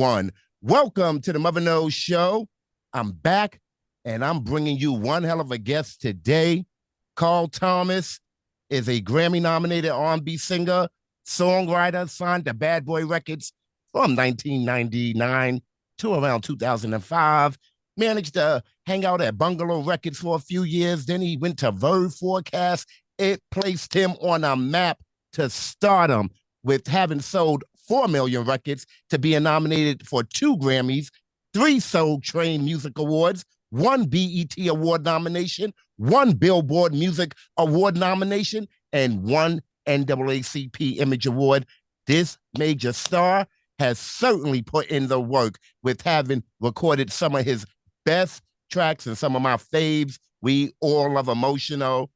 One. Welcome to the Muthaknows Show. I'm back, and I'm bringing you one hell of a guest today. Carl Thomas is a Grammy-nominated R&B singer, songwriter, signed to Bad Boy Records from 1999 to around 2005. Managed to hang out at Bungalow Records for a few years. Then he went to Verve Forecast. It placed him on a map to stardom with having sold 4 million records, to being nominated for 2 Grammys, 3 Soul Train Music Awards, 1 BET Award nomination, 1 Billboard Music Award nomination, and 1 NAACP Image Award. This major star has certainly put in the work with having recorded some of his best tracks and some of my faves. We All Love Emotional,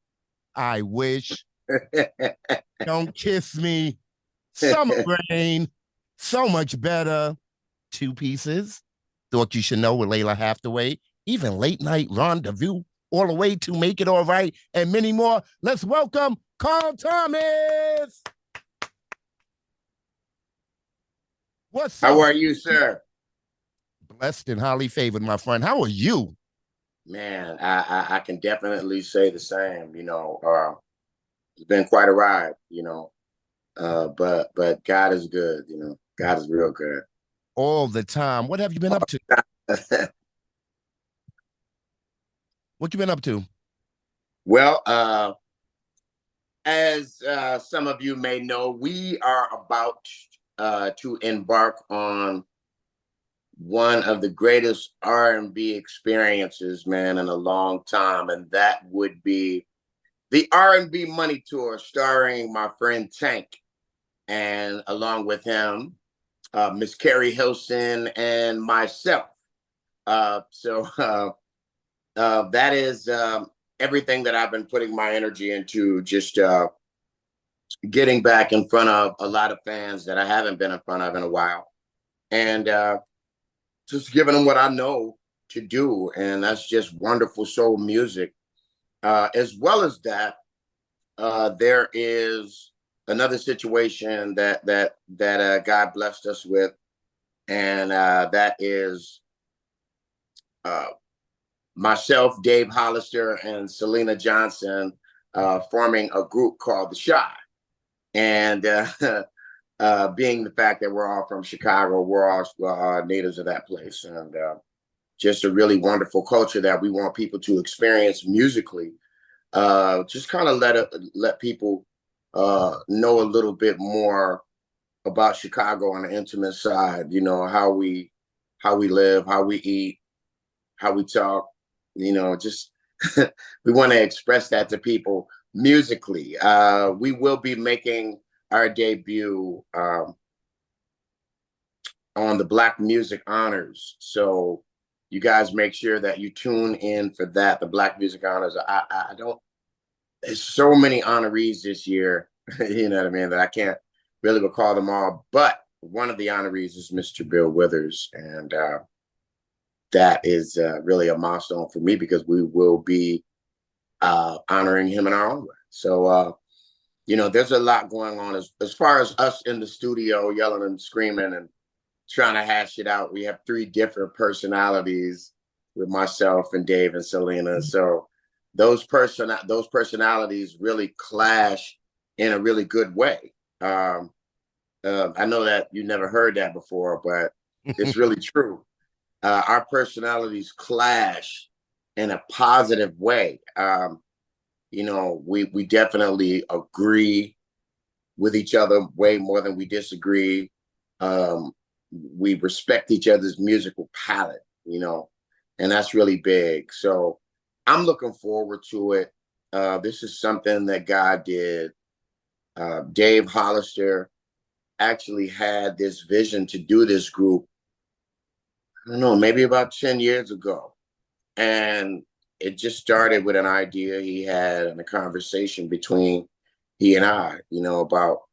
I Wish, Don't Kiss Me, Summer Rain, So Much Better, 2 Pieces, Thought You Should Know with Layla Hathaway, even Late Night Rendezvous, all the way to Make It All Right, and many more. Let's welcome Carl Thomas. What's up? How are you, sir? Blessed and highly favored, my friend. How are you? Man, I can definitely say the same. It's been quite a ride, but God is good, God is real good. All the time. What have you been up to? What you been up to? Well, as some of you may know, we are about to embark on one of the greatest R&B experiences, man, in a long time, and that would be the R&B Money Tour, starring my friend Tank, and along with him, Miss Carrie Hilson and myself. So that is everything that I've been putting my energy into, just getting back in front of a lot of fans that I haven't been in front of in a while, and just giving them what I know to do, and that's just wonderful soul music. As well as that, there is another situation that God blessed us with, and that is myself, Dave Hollister, and Selena Johnson forming a group called The Shy. And being the fact that we're all from Chicago, we're all natives of that place, and just a really wonderful culture that we want people to experience musically. Just kind of let people know a little bit more about Chicago on the intimate side. How we live, how we eat, how we talk. Just we want to express that to people musically. We will be making our debut on the Black Music Honors, so you guys make sure that you tune in for that. The Black Music Honors. There's so many honorees this year, you know what I mean, that I can't really recall them all. But one of the honorees is Mr. Bill Withers, and that is really a milestone for me, because we will be honoring him in our own way. So there's a lot going on as far as us in the studio yelling and screaming and trying to hash it out. We have 3 different personalities with myself and Dave and Selena. So those personalities really clash in a really good way. I know that you never heard that before, but it's really true. Our personalities clash in a positive way. We definitely agree with each other way more than we disagree. We respect each other's musical palette, and that's really big. So I'm looking forward to it. This is something that God did. Dave Hollister actually had this vision to do this group, I don't know, maybe about 10 years ago. And it just started with an idea he had and a conversation between he and I, about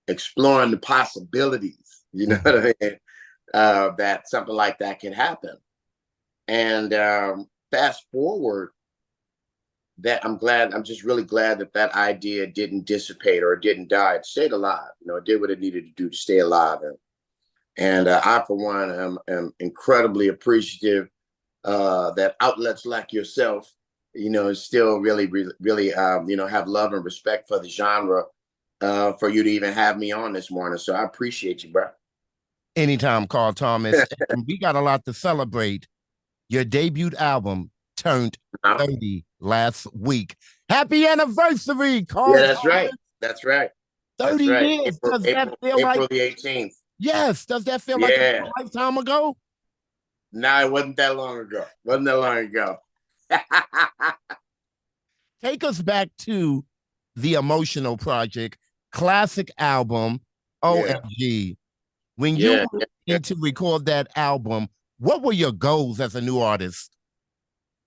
exploring the possibilities, what I mean, that something like that can happen. And fast forward, that I'm just really glad that idea didn't dissipate or it didn't die. It stayed alive. It did what it needed to do to stay alive. And I, for one, am incredibly appreciative that outlets like yourself, still really, have love and respect for the genre for you to even have me on this morning. So I appreciate you, bro. Anytime, Carl Thomas. And we got a lot to celebrate. Your debut album turned 30 last week. Happy anniversary, Yeah, Carl that's right. Thomas. That's right. 30 That's right. years. April, Does that April, feel like, April the 18th. yes, does that feel like Yeah. a lifetime ago? No, it wasn't that long ago. Wasn't that long ago. Take us back to the Emotional Project, classic album, Yeah. OMG. When you Yeah. were Yeah. in to record that album, what were your goals as a new artist?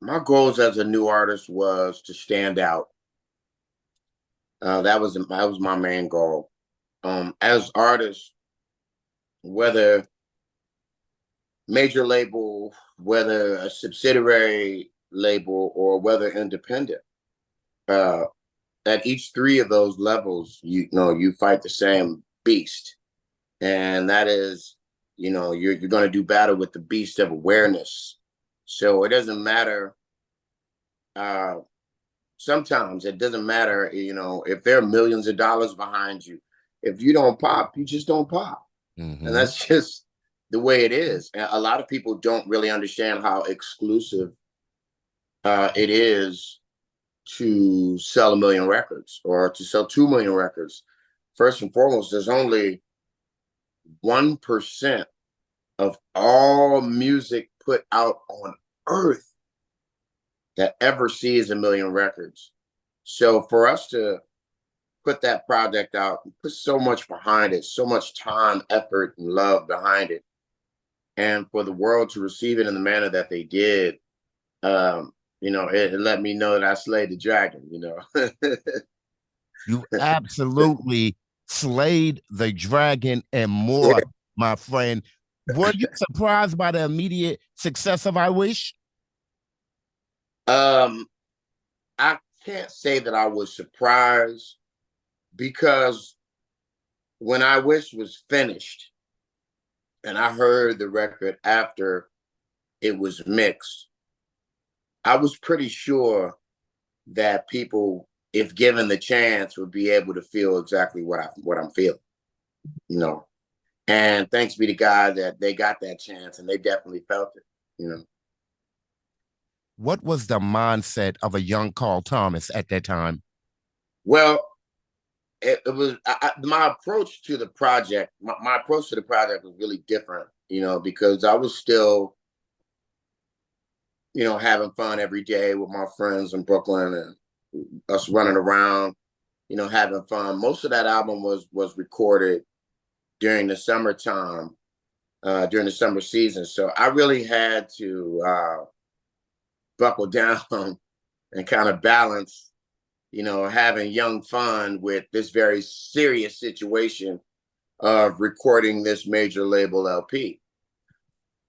My goals as a new artist was to stand out. That was my main goal. As artists, whether major label, whether a subsidiary label, or whether independent, uh, at each three of those levels, you fight the same beast, and that is, you're going to do battle with the beast of awareness. So it doesn't matter. Uh, Sometimes it doesn't matter, if there are millions of dollars behind you. If you don't pop, you just don't pop. And Mm-hmm. that's just the way it is. And a lot of people don't really understand how exclusive it is to sell 1 million records or to sell 2 million records. First and foremost, there's only 1% of all music put out on earth that ever sees 1 million records. So for us to put that project out and put so much behind it, so much time, effort, and love behind it, and for the world to receive it in the manner that they did, it let me know that I slayed the dragon. You absolutely slayed the dragon and Yeah. more, my friend. Were you surprised by the immediate success of I Wish? um, I can't say that I was surprised because when I Wish was finished and I heard the record after it was mixed, I was pretty sure that people, if given the chance, would be able to feel exactly what I'm feeling, you know. And thanks be to God that they got that chance and they definitely felt it. What was the mindset of a young Carl Thomas at that time? Well, it was my approach to the project. My approach to the project was really different, because I was still, having fun every day with my friends in Brooklyn and us running around, having fun. Most of that album was recorded during the summertime, during the summer season. So I really had to buckle down and kind of balance, having young fun with this very serious situation of recording this major label LP.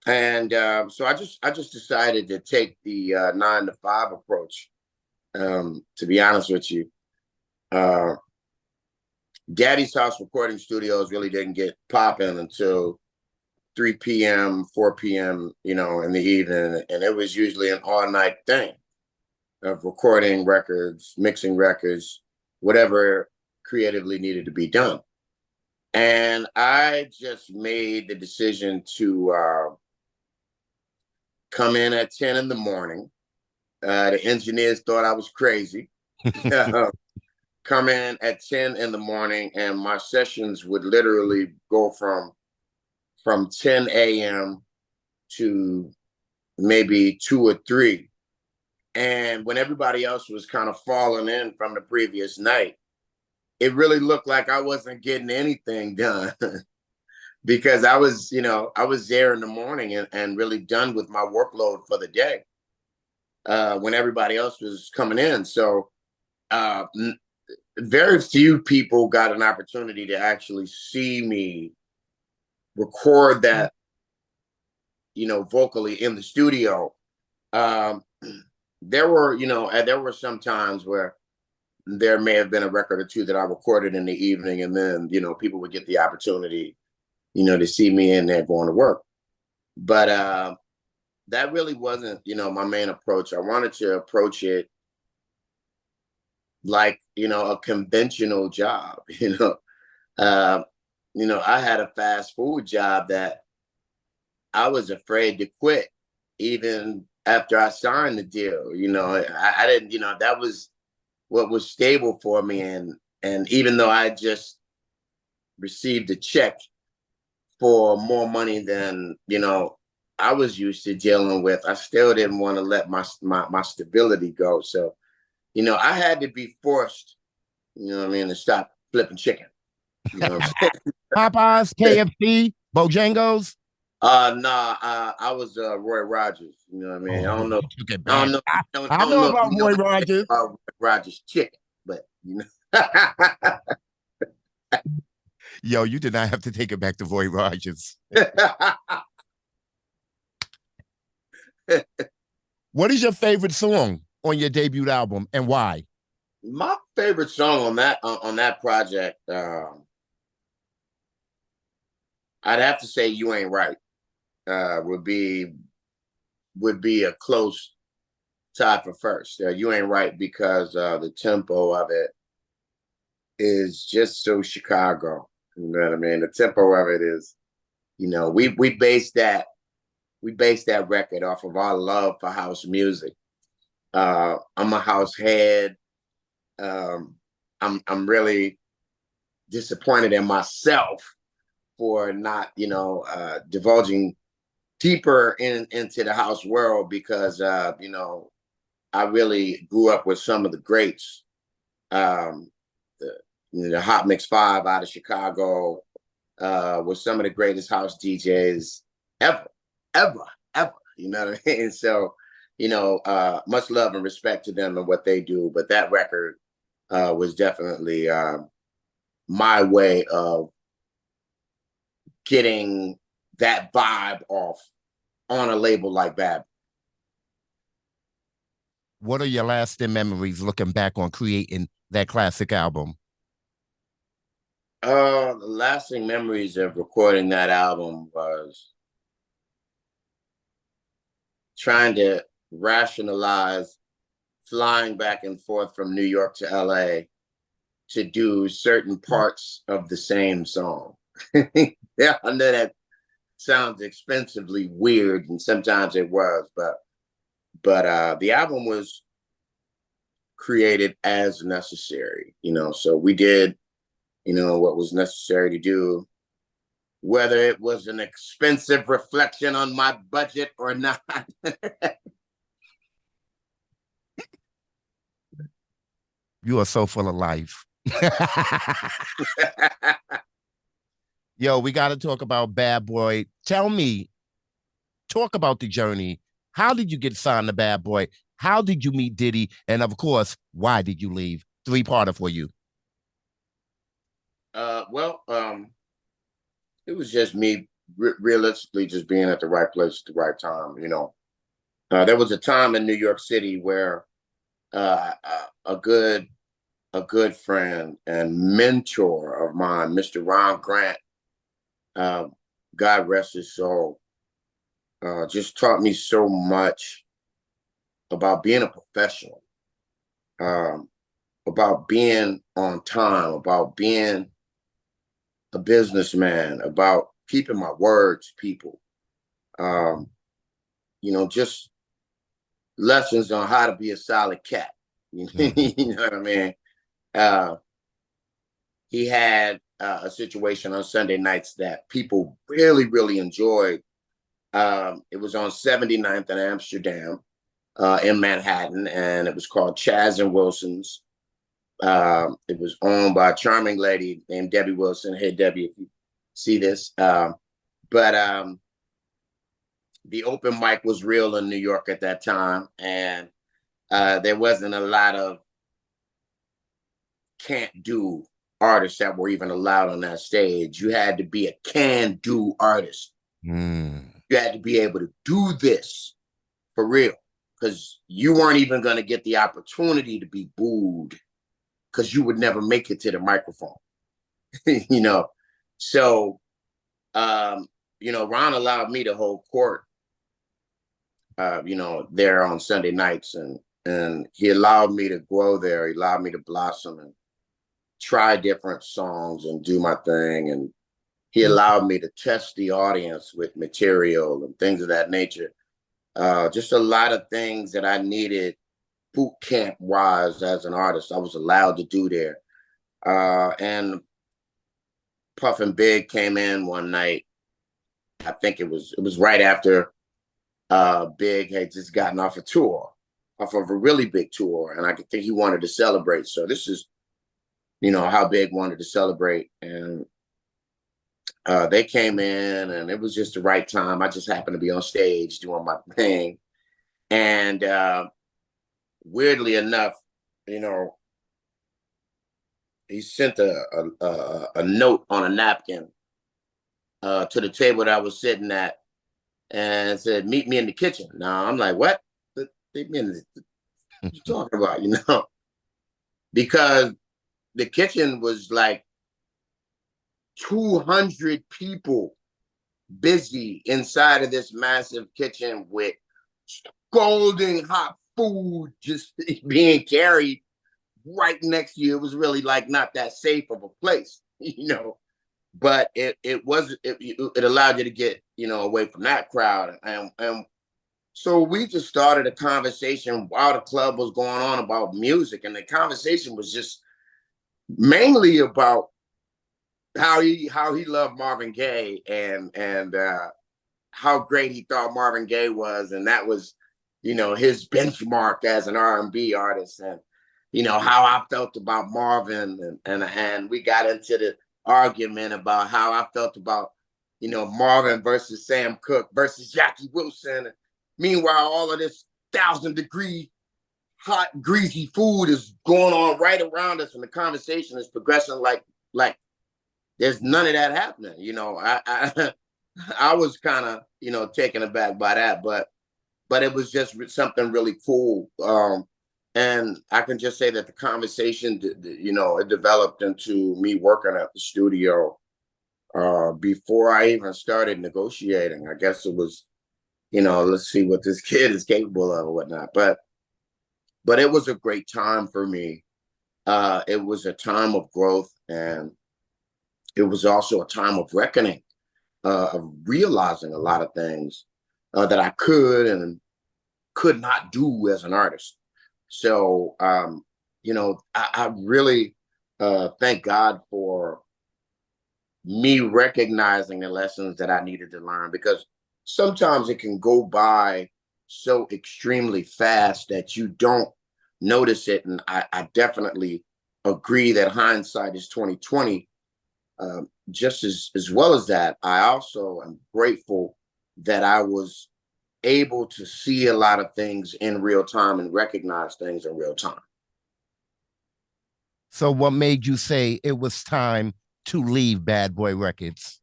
And so I just decided to take the 9 to 5 approach. To be honest with you, uh, Daddy's House Recording Studios really didn't get popping until 3 p.m., 4 p.m., in the evening. And it was usually an all night thing of recording records, mixing records, whatever creatively needed to be done. And I just made the decision to come in at 10 in the morning. The engineers thought I was crazy. Come in at 10 in the morning, and my sessions would literally go from 10 a.m. to maybe 2 or 3. And when everybody else was kind of falling in from the previous night, it really looked like I wasn't getting anything done because I was there in the morning and really done with my workload for the day when everybody else was coming in. So uh, very few people got an opportunity to actually see me record that, vocally in the studio. Um, there were some times where there may have been a record or two that I recorded in the evening, and then people would get the opportunity to see me in there going to work. But that really wasn't, my main approach. I wanted to approach it like, a conventional job. Uh, I had a fast food job that I was afraid to quit even after I signed the deal. I didn't, that was what was stable for me. And even though I just received a check for more money than, I was used to dealing with, I still didn't want to let my stability go. So, I had to be forced, to stop flipping chicken. Popeyes, KFC, Bojangles. Nah, I was Roy Rogers. You know what I mean? I Oh, don't know. you took it I don't back. know. I Don't know know if about you know Roy Rogers. Roy Rogers chicken, but Yo, you did not have to take it back to Roy Rogers. What is your favorite song on your debut album and why? My favorite song on that project, I'd have to say "You Ain't Right." Would be a close tie for first. "You Ain't Right" because the tempo of it is just so Chicago. You know what I mean? The tempo of it is, we based that record off of our love for house music. I'm a house head. I'm really disappointed in myself for not, divulging deeper into the house world because, I really grew up with some of the greats. The, the Hot Mix 5 out of Chicago was some of the greatest house DJs ever, ever, ever. You know what I mean? So, much love and respect to them and what they do. But that record was definitely my way of getting that vibe off on a label like Bad. What are your lasting memories looking back on creating that classic album? The lasting memories of recording that album was trying to rationalize flying back and forth from New York to LA to do certain parts of the same song. Yeah, I know that sounds expensively weird, and sometimes it was, but the album was created as necessary, so we did, what was necessary to do, whether it was an expensive reflection on my budget or not. You are so full of life. Yo, we got to talk about Bad Boy. Talk about the journey. How did you get signed to Bad Boy? How did you meet Diddy? And of course, why did you leave? Three-parter for you. Well, it was just me realistically just being at the right place at the right time. There was a time in New York City where a good friend and mentor of mine, Mr. Ron Grant, God rest his soul, just taught me so much about being a professional, um, about being on time, about being a businessman, about keeping my word to people. Um, just lessons on how to be a solid cat. You know what I mean? He had a situation on Sunday nights that people really, really enjoyed. It was on 79th and Amsterdam in Manhattan, and it was called Chaz and Wilson's. It was owned by a charming lady named Debbie Wilson. Hey, Debbie, if you see this. But the open mic was real in New York at that time, and there wasn't a lot of can't do artists that were even allowed on that stage. You had to be a can do artist. You had to be able to do this for real, because you weren't even going to get the opportunity to be booed because you would never make it to the microphone. So Ron allowed me to hold court, there on Sunday nights, and he allowed me to grow there. He allowed me to blossom and try different songs and do my thing. And he allowed me to test the audience with material and things of that nature. Just a lot of things that I needed boot camp wise as an artist, I was allowed to do there. And Puff and Big came in one night. I think it was right after Big had just gotten off of a really big tour, and I could think he wanted to celebrate. So this is, how Big wanted to celebrate, and they came in, and it was just the right time. I just happened to be on stage doing my thing, and weirdly enough, he sent a note on a napkin to the table that I was sitting at, and said, "Meet me in the kitchen." Now I'm like, "What? Meet me in the, what you talking about?" Because the kitchen was like 200 people busy inside of this massive kitchen with scalding hot food just being carried right next to you. It was really like not that safe of a place, but it allowed you to get, away from that crowd. And so we just started a conversation while the club was going on about music. And the conversation was just mainly about how he loved Marvin Gaye, and how great he thought Marvin Gaye was, and that was, his benchmark as an R&B artist, and how I felt about Marvin, and we got into the argument about how I felt about, Marvin versus Sam Cooke versus Jackie Wilson. And meanwhile, all of this 1,000-degree hot, greasy food is going on right around us, and the conversation is progressing like there's none of that happening. I was kind of, taken aback by that, but it was just something really cool. And I can just say that the conversation, it developed into me working at the studio before I even started negotiating. I guess it was, let's see what this kid is capable of or whatnot. But it was a great time for me. It was a time of growth, and it was also a time of reckoning, of realizing a lot of things that I could and could not do as an artist. So, I really thank God for me recognizing the lessons that I needed to learn, because sometimes it can go by so extremely fast that you don't notice it. And I definitely agree that hindsight is 2020. Just as well as that, I also am grateful that I was able to see a lot of things in real time and recognize things in real time. So what made you say it was time to leave Bad Boy Records?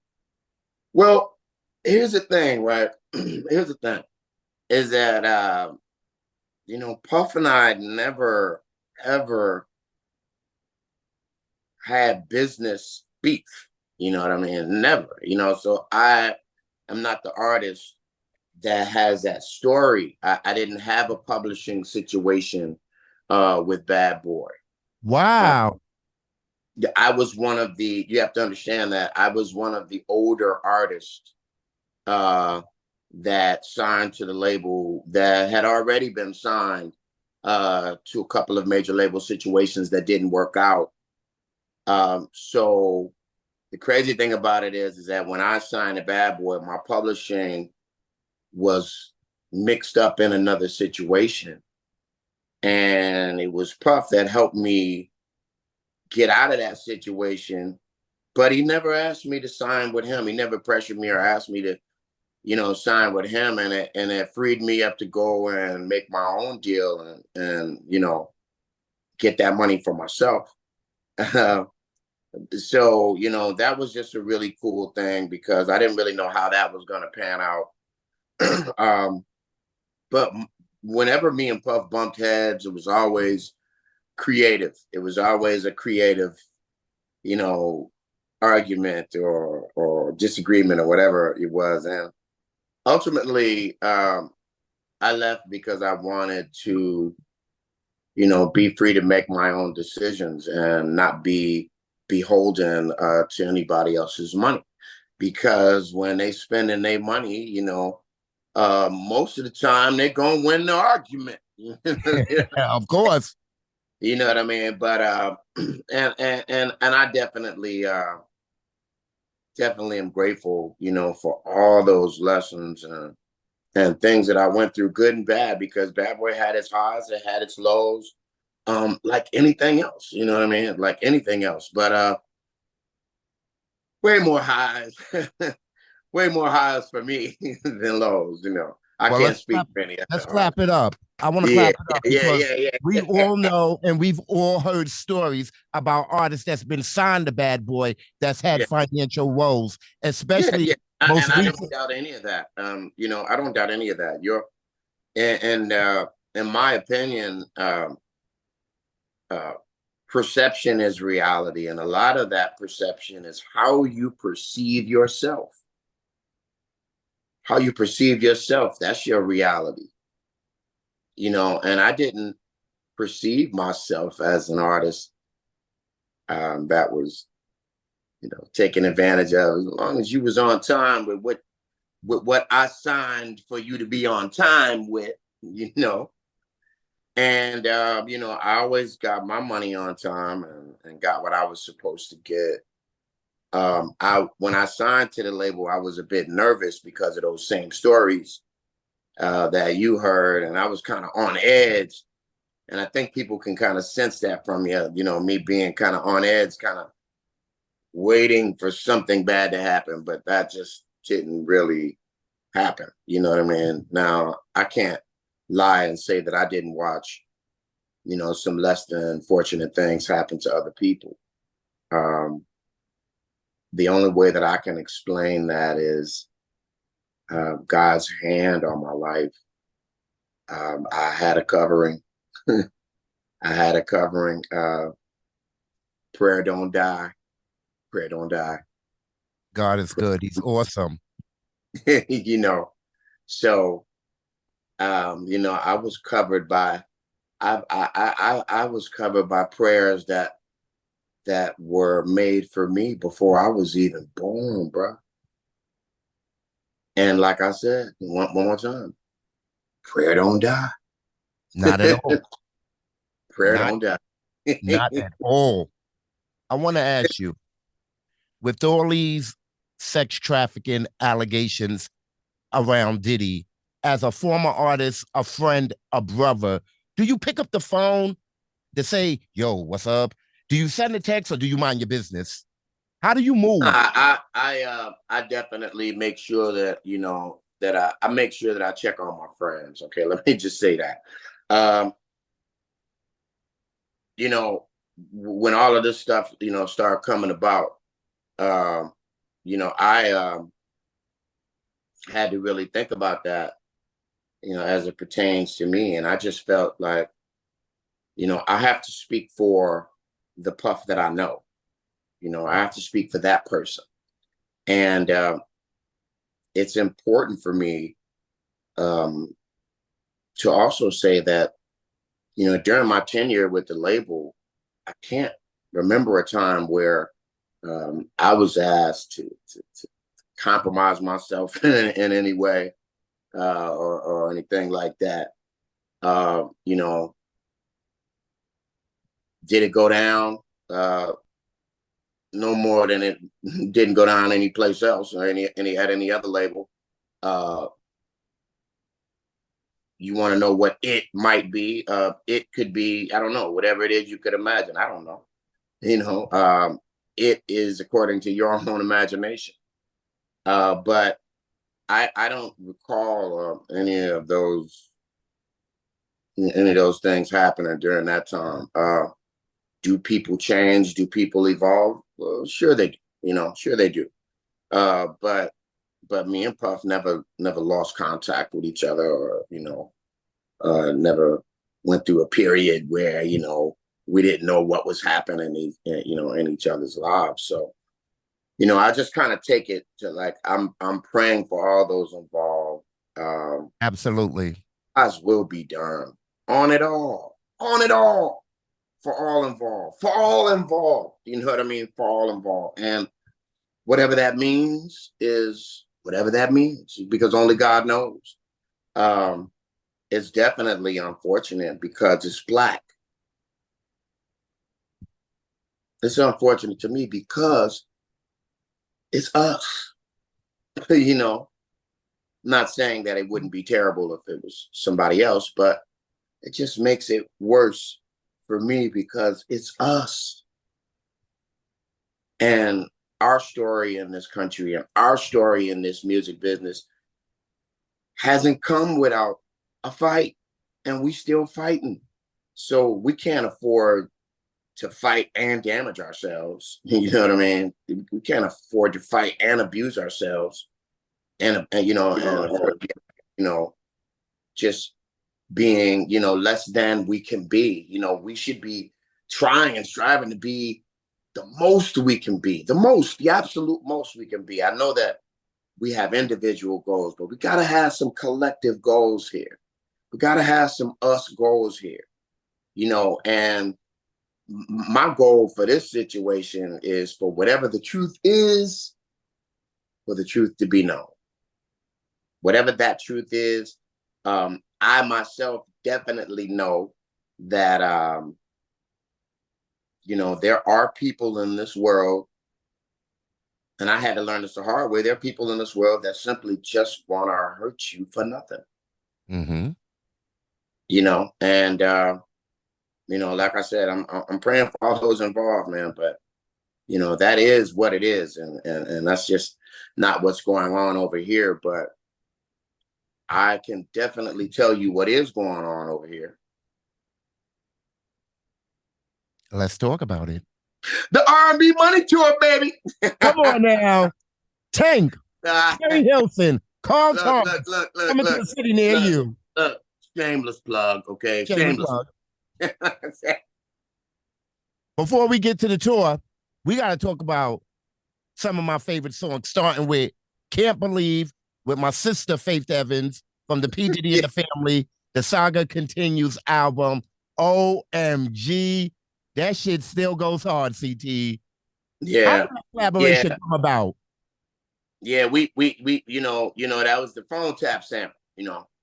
Well, here's the thing, right? Here's the thing, is that, Puff and I never, ever had business beef. You know what I mean? Never, so I am not the artist that has that story. I didn't have a publishing situation with Bad Boy. Wow. I was one of you have to understand that I was one of the older artists that signed to the label, that had already been signed to a couple of major label situations that didn't work out. So the crazy thing about it is that when I signed to Bad Boy, my publishing was mixed up in another situation. And it was Puff that helped me get out of that situation. But he never asked me to sign with him. He never pressured me or asked me to, sign with him. And it freed me up to go and make my own deal and get that money for myself. So, that was just a really cool thing, because I didn't really know how that was going to pan out. But whenever me and Puff bumped heads, it was always creative. It was always a creative, argument or disagreement or whatever it was. And ultimately, I left because I wanted to, be free to make my own decisions and not be beholden to anybody else's money. Because when they spending their money, most of the time they're gonna win the argument. Of course. You know what I mean? But and I definitely am grateful, for all those lessons and things that I went through, good and bad, because Bad Boy had its highs, it had its lows, like anything else, you know what I mean? Like anything else. But way more highs, way more highs for me than lows, I Well, can't speak for any let's other clap artist. it up. I want to Yeah, clap it up yeah, because yeah, we yeah. all know and we've all heard stories about artists that's been signed to Bad Boy that's had Yeah, financial woes, yeah, especially yeah. And most I don't recent. doubt any of that. I don't doubt any of that. And in my opinion, uh, perception is reality, and a lot of that perception is how you perceive yourself. How you perceive yourself, that's your reality. And I didn't perceive myself as an artist that was, taken advantage of. As long as you was on time with what I signed for you to be on time with, you know. And I always got my money on time and got what I was supposed to get. I When I signed to the label, I was a bit nervous because of those same stories that you heard, and I was kind of on edge. And I think people can kind of sense that from you, me being kind of on edge, kind of waiting for something bad to happen, but that just didn't really happen. You know what I mean? Now, I can't lie and say that I didn't watch, some less than fortunate things happen to other people. Um, the only way that I can explain that is God's hand on my life. I had a covering. I had a covering. Prayer don't die. Prayer don't die. God is good. He's awesome. you know. So, I was covered by. I was covered by prayers that were made for me before I was even born, bro. And like I said, one more time, prayer don't die. Not at all. Prayer Not don't die. not at all. I want to ask you, with all these sex trafficking allegations around Diddy, as a former artist, a friend, a brother, do you pick up the phone to say, yo, what's up? Do you send a text or do you mind your business? How do you move? I definitely make sure that that I make sure that I check on my friends. Okay, let me just say that. Um, you know, when all of this stuff started coming about, um, I had to really think about that, as it pertains to me, and I just felt like I have to speak for the Puff that I know. I have to speak for that person, and it's important for me um, to also say that during my tenure with the label, I can't remember a time where I was asked to compromise myself in any way or anything like that. You know, did it go down? No more than it didn't go down any place else or any at any other label. Uh, you want to know what it might be? It could be, I don't know, whatever it is you could imagine. I don't know. It is according to your own imagination. But I don't recall any of those things happening during that time. Do people change? Do people evolve? Well, sure they do. Sure they do. But me and Puff never lost contact with each other, or never went through a period where we didn't know what was happening in each other's lives. So I just kind of take it to like I'm praying for all those involved. Absolutely. God's will be done on it all, for all involved, for all involved. You know what I mean? For all involved, and whatever that means is whatever that means, because only God knows. Um, it's definitely unfortunate because it's Black. It's unfortunate to me because it's us. you know, Not saying that it wouldn't be terrible if it was somebody else, but it just makes it worse for me because it's us. And our story in this country and our story in this music business hasn't come without a fight, and we still fighting. So we can't afford to fight and damage ourselves. You know what I mean? We can't afford to fight and abuse ourselves, and afford, just being, less than we can be. We should be trying and striving to be the most we can be, the absolute most we can be. I know that we have individual goals, but we got to have some collective goals here. We got to have some us goals here, and my goal for this situation is for whatever the truth is, for the truth to be known. Whatever that truth is, I myself definitely know that, there are people in this world, and I had to learn this the hard way. There are people in this world that simply just want to hurt you for nothing. Mm-hmm. And like I said, I'm praying for all those involved, man. But that is what it is, and that's just not what's going on over here. But I can definitely tell you what is going on over here. Let's talk about it. The R&B Money Tour, baby. Come on now. Tank, Terry Hilson, Carl Thomas, look, coming to the city near you. Look, shameless plug, okay? Shameless plug. Before we get to the tour, we got to talk about some of my favorite songs, starting with Can't Believe with my sister, Faith Evans, from the P. Diddy and the Family, The Saga Continues album. OMG. That shit still goes hard, CT. Yeah. How did that collaboration come about? Yeah, we that was the phone tap sample,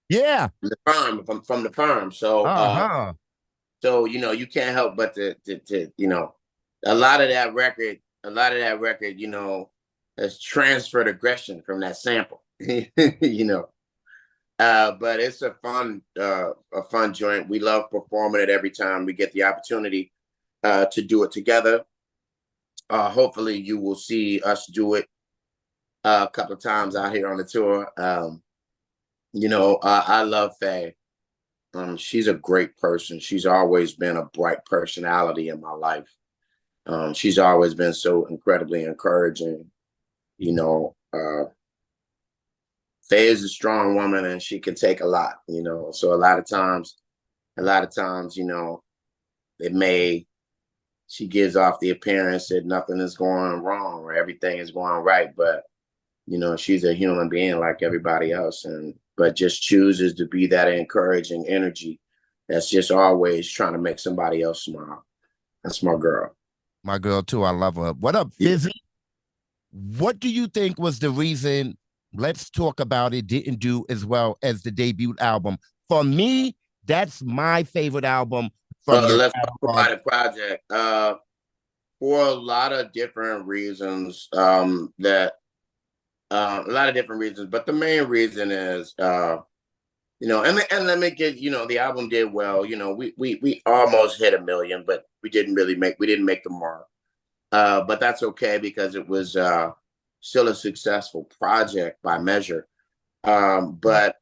Yeah. the firm from the firm. So so you can't help but to a lot of that record, has transferred aggression from that sample. But it's a fun joint. We love performing it every time we get the opportunity to do it together. Hopefully you will see us do it a couple of times out here on the tour. I love Faye. She's a great person. She's always been a bright personality in my life. She's always been so incredibly encouraging. Faye is a strong woman and she can take a lot, So a lot of times, she gives off the appearance that nothing is going wrong or everything is going right, but she's a human being like everybody else, but just chooses to be that encouraging energy that's just always trying to make somebody else smile. That's my girl. My girl too. I love her. What up, Fizzy? Yeah. What do you think was the reason Let's Talk About It didn't do as well as the debut album? For me, that's my favorite album from the Let's Talk About It project. For a lot of different reasons, a lot of different reasons, but the main reason is, and let me get, the album did well. We almost hit 1 million, but we didn't make the mark. But that's okay because it was still a successful project by measure. But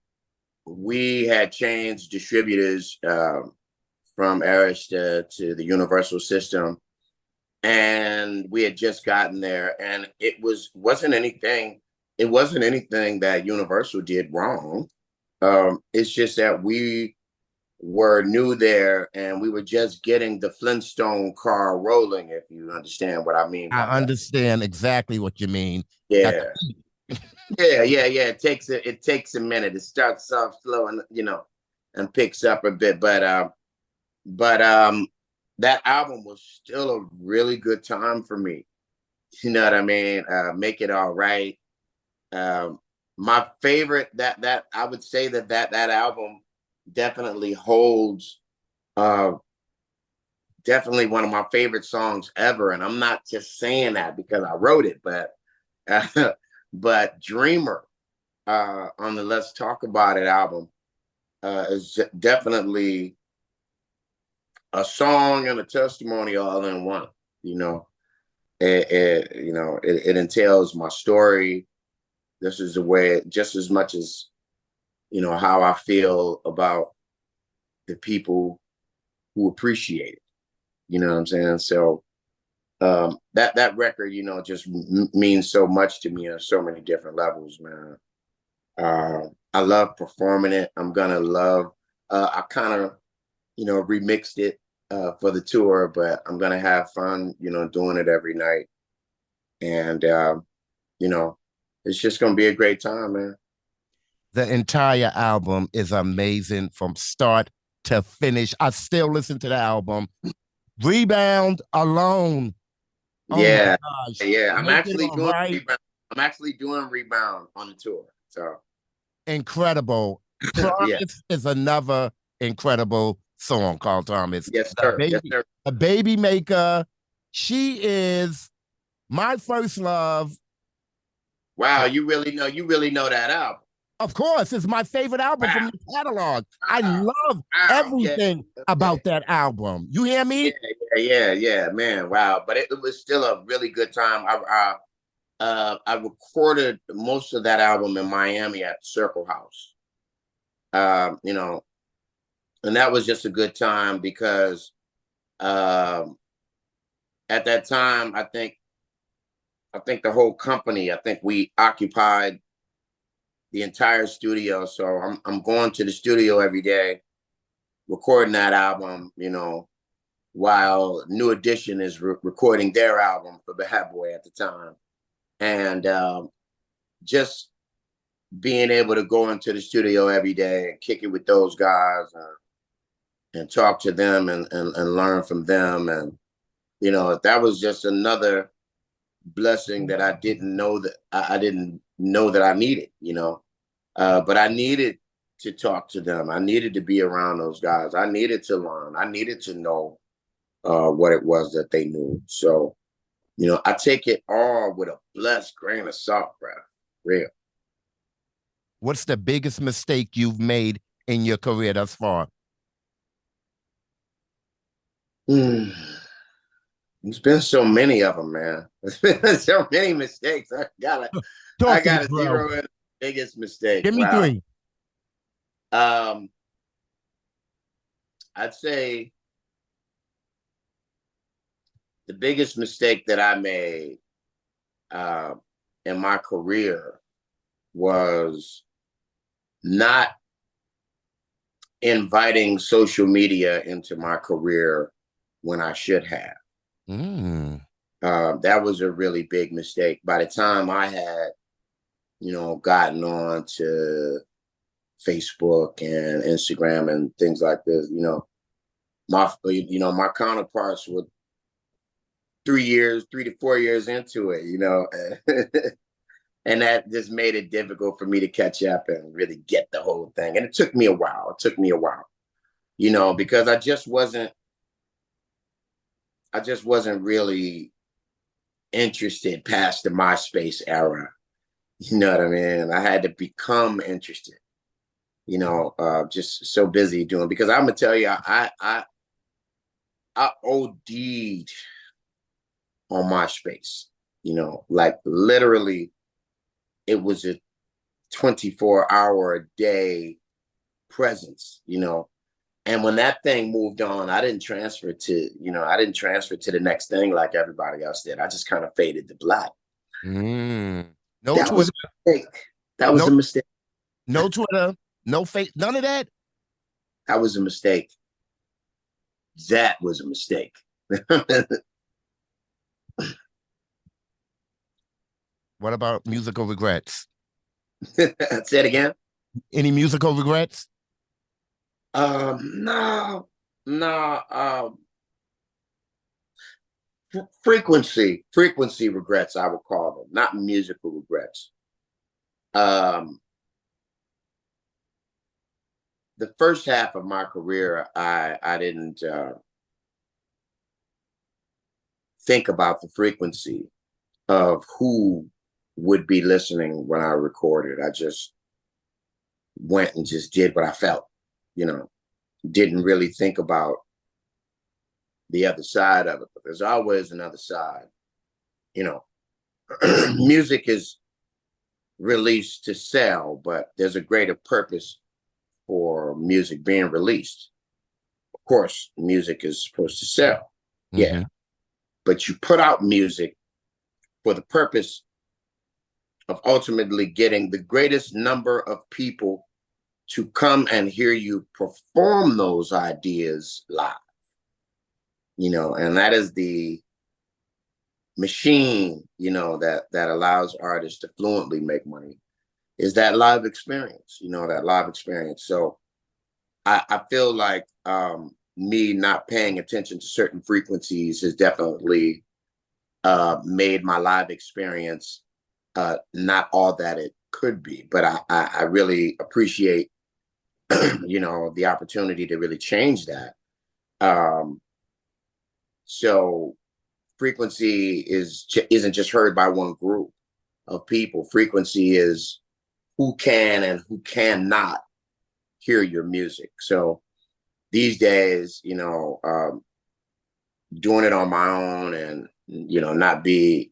we had changed distributors from Eris to the Universal system, and we had just gotten there, and it wasn't anything that Universal did wrong. It's just that we were new there, and we were just getting the Flintstone car rolling, if you understand what I mean I by that. understand exactly what you mean. Got Yeah. the- Yeah. It takes a minute. It starts off slow and and picks up a bit. But that album was still a really good time for me. You know what I mean? Make It All Right. Um, my favorite that I would say that album definitely holds uh definitely one of my favorite songs ever. And I'm not just saying that because I wrote it, but Dreamer on the Let's Talk About It album is definitely a song and a testimony all in one. You know, it entails my story. This is the way, just as much as how I feel about the people who appreciate it. You know what I'm saying? So that record, just means so much to me on so many different levels, man. I love performing it. I'm gonna love. I kind of, remixed it for the tour, but I'm gonna have fun, doing it every night, and you know, it's just gonna be a great time, man. The entire album is amazing from start to finish. I still listen to the album. Rebound alone. Oh my Yeah, gosh. yeah. I'm Make It actually All doing Right. rebound. I'm actually doing rebound on the tour. So Incredible. yeah, Promise is another incredible song, Carl Thomas. yes, sir. Yes, sir. The baby maker. She is my first love. Wow, you really know that album. Of course, it's my favorite album from Wow, the catalog. I wow, love wow. Okay, everything okay. about that album. You hear Yeah, me? yeah, man. Wow, but it was still a really good time. I recorded most of that album in Miami at Circle House. Um, you know, and that was just a good time because um, at that time, I think the whole company, I think we occupied the entire studio. So I'm going to the studio every day, recording that album. While New Edition is recording their album for Bad Boy at the time, and just being able to go into the studio every day and kick it with those guys and talk to them and learn from them, and that was just another blessing that I didn't know that I needed. But I needed to talk to them. I needed to be around those guys. I needed to learn. I needed to know what it was that they knew. So, I take it all with a blessed grain of salt, bro. Real. What's the biggest mistake you've made in your career thus far? Mm. There's been so many of them, man. There's been so many mistakes. I gotta, I Talk to me, gotta bro. zero in on the biggest mistake. Give me Wow. three. Um, I'd say the biggest mistake that I made uh, in my career was not inviting social media into my career when I should have. Mm. That was a really big mistake. By the time I had, gotten on to Facebook and Instagram and things like this, my counterparts were 3 years, 3 to 4 years into it, and that just made it difficult for me to catch up and really get the whole thing. And it took me a while. Because I just wasn't really interested past the MySpace era. You know what I mean? I had to become interested. Just so busy doing, because I'm gonna tell you, I OD'd on MySpace. Like literally, it was a 24-hour a day presence. And when that thing moved on, I didn't transfer to the next thing like everybody else did. I just kind of faded to black. Mm. No That was Twitter. a mistake. That was No, a mistake. no Twitter. No face. None of that. That was a mistake. That was a mistake. What about musical regrets? Say it again. Any musical regrets? No, no. Frequency regrets, I would call them, not musical regrets. Um, the first half of my career, I didn't think about the frequency of who would be listening when I recorded. I just went and just did what I felt, you know, didn't really think about the other side of it. But there's always another side, you know. Music is released to sell, but there's a greater purpose for music being released. Of course, music is supposed to sell. Yeah. Mm-hmm. But you put out music for the purpose of ultimately getting the greatest number of people to come and hear you perform those ideas live. You know, and that is the machine, you know, that allows artists to fluently make money, is that live experience, you know, that live experience. So I feel like me not paying attention to certain frequencies has definitely made my live experience not all that it could be. But I really appreciate, you know, the opportunity to really change that. So frequency isn't just heard by one group of people. Frequency is who can and who cannot hear your music. So these days, you know, doing it on my own and, you know, not being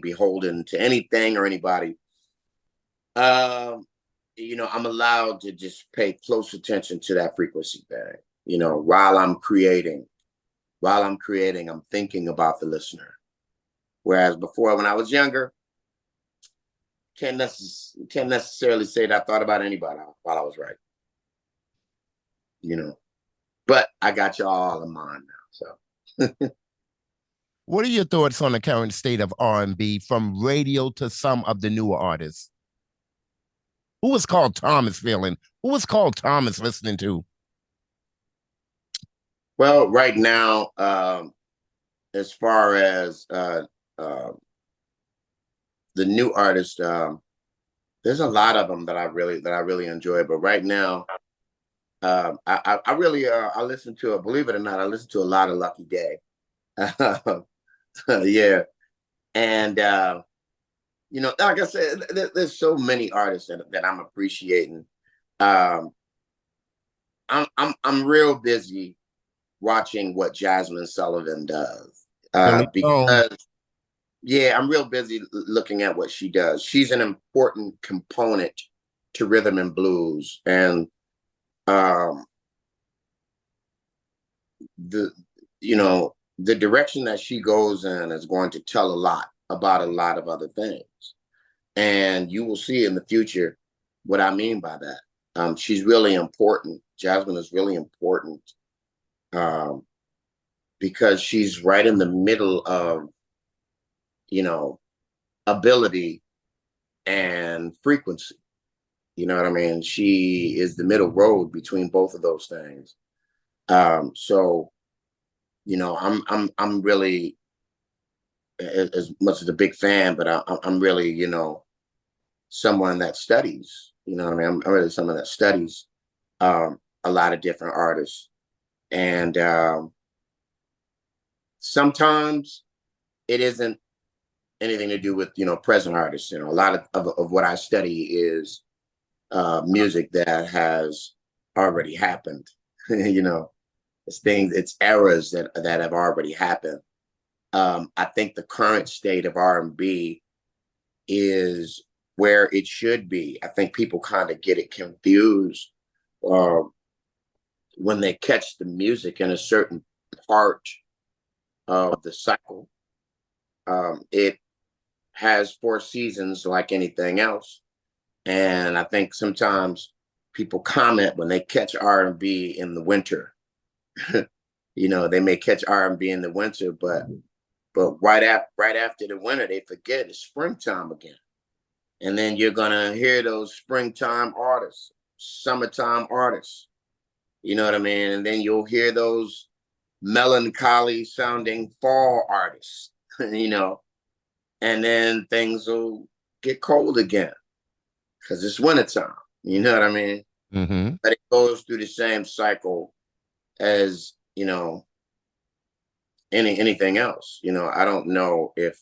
beholden to anything or anybody, you know, I'm allowed to just pay close attention to that frequency thing. You know, while I'm creating, I'm thinking about the listener. Whereas before, when I was younger, can't necessarily say that I thought about anybody while I was writing. You know, but I got you all in mind now. So, What are your thoughts on the current state of R&B from radio to some of the newer artists? Who was called Thomas feeling? Who was called Thomas listening to? well, right now, as far as the new artists, there's a lot of them that I really enjoy. But right now, I really I listen to, believe it or not, I listen to a lot of Lucky Day. Yeah, and you know, like I said, there's so many artists that I'm appreciating. Um, I'm real busy watching what Jasmine Sullivan does Billy. because yeah, I'm real busy looking at what she does. She's an important component to rhythm and blues, and um, the you know, the direction that she goes in is going to tell a lot about a lot of other things, and you will see in the future what I mean by that. She's really important. Jasmine is really important um, because she's right in the middle of, you know, ability and frequency. You know what I mean? She is the middle road between both of those things. So you know, I'm really as much as a big fan, but I'm really, you know, someone that studies. You know what I mean? I'm really someone that studies a lot of different artists, and sometimes it isn't anything to do with, you know, present artists. You know, a lot of what I study is music that has already happened. You know, it's things, it's eras that have already happened. I think the current state of R&B is where it should be. I think people kind of get it confused uh, when they catch the music in a certain part of the cycle. It has four seasons like anything else. And I think sometimes people comment when they catch R&B in the winter. You know, they may catch R&B in the winter, but right after the winter, they forget it's springtime again. And then you're gonna hear those springtime artists, summertime artists. You know what I mean? And then you'll hear those melancholy sounding fall artists, you know, and then things will get cold again because it's wintertime. You know what I mean? Mm-hmm. But it goes through the same cycle as, you know, anything else. You know, I don't know if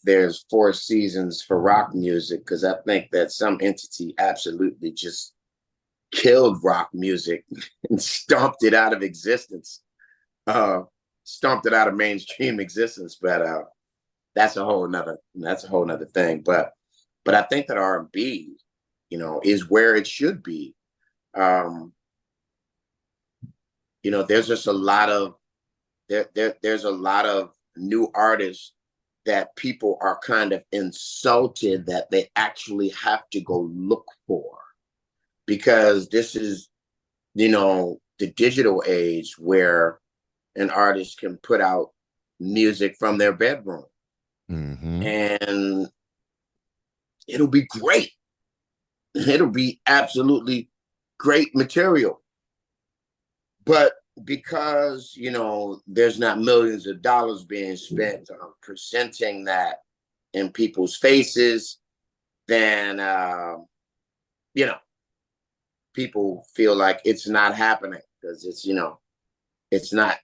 there's 4 seasons for rock music, because I think that some entity absolutely just killed rock music and stomped it out of existence, stomped it out of mainstream existence. But that's a whole nother thing. But I think that R&B, you know, is where it should be. You know, there's just a lot of there's a lot of new artists that people are kind of insulted that they actually have to go look for, because this is, you know, the digital age where an artist can put out music from their bedroom, Mm-hmm. and it'll be great. It'll be absolutely great material. But because, you know, there's not millions of dollars being spent on presenting that in people's faces, then, you know, people feel like it's not happening because it's, you know, it's not,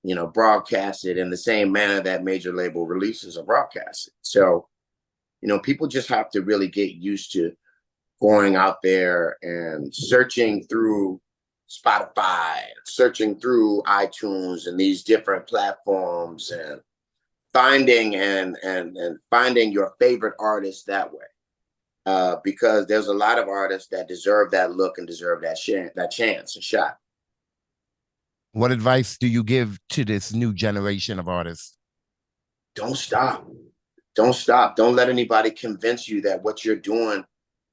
you know, broadcasted in the same manner that major label releases are broadcasted. So, you know, people just have to really get used to going out there and searching through Spotify, searching through iTunes and these different platforms, and finding and finding your favorite artist that way. Because there's a lot of artists that deserve that look and deserve that chance, a shot. What advice do you give to this new generation of artists? Don't stop. Don't stop. Don't let anybody convince you that what you're doing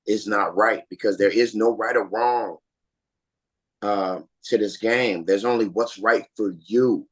is not right, because there is no right or wrong to this game. There's only what's right for you.